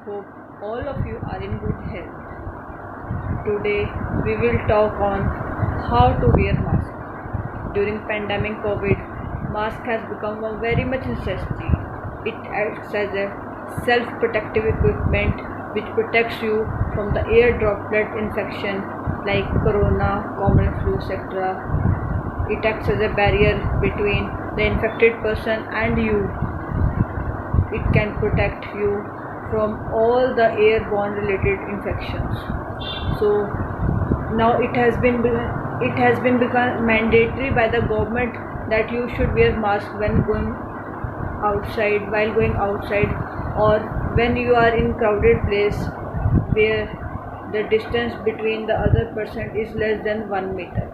Hope all of you are in good health. Today we will talk on how to wear mask. During pandemic COVID, mask has become a very much necessity. It acts as a self-protective equipment which protects you from the air droplet infection like corona, common flu, etc. It acts as a barrier between the infected person and you. It can protect you from all the airborne related infections. So now it has been become mandatory by the government that you should wear mask when going outside, while going outside, or when you are in crowded place where the distance between the other person is less than 1 meter.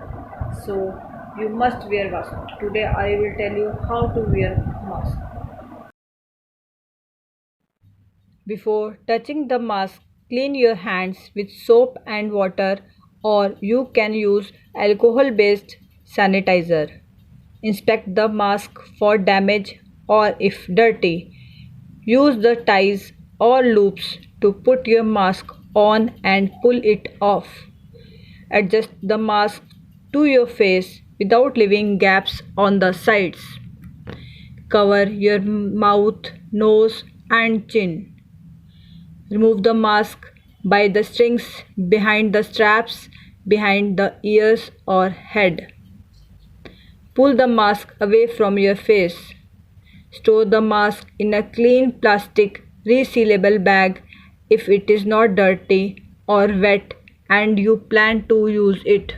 So you must wear mask. Today I will tell you how to wear mask. Before touching the mask, clean your hands with soap and water, or you can use alcohol based sanitizer. Inspect the mask for damage or if dirty. Use the ties or loops to put your mask on and pull it off. Adjust the mask to your face without leaving gaps on the sides. Cover your mouth, nose, and chin. Remove the mask by the strings behind the straps, behind the ears or head. Pull the mask away from your face. Store the mask in a clean plastic resealable bag if it is not dirty or wet and you plan to use it.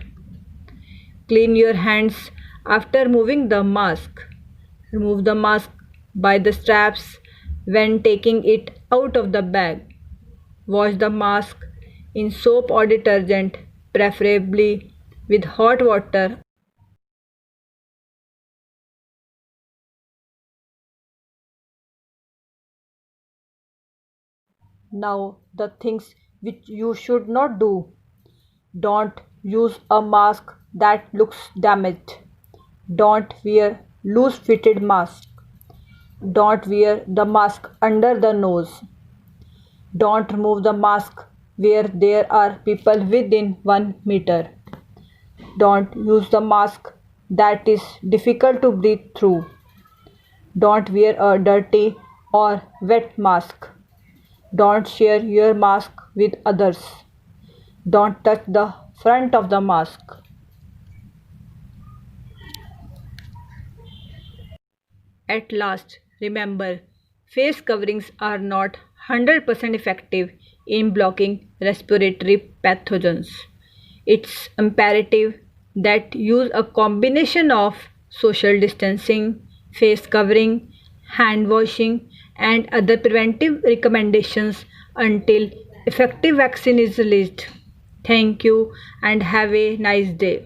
Clean your hands after removing the mask. Remove the mask by the straps when taking it out of the bag. Wash the mask in soap or detergent, preferably with hot water. Now, the things which you should not do. Don't use a mask that looks damaged. Don't wear loose fitted mask. Don't wear the mask under the nose. Don't remove the mask where there are people within 1 meter. Don't use the mask that is difficult to breathe through. Don't wear a dirty or wet mask. Don't share your mask with others. Don't touch the front of the mask. At last, remember, face coverings are not 100% effective in blocking respiratory pathogens. It's imperative that use a combination of social distancing, face covering, hand washing, and other preventive recommendations until effective vaccine is released. Thank you and have a nice day.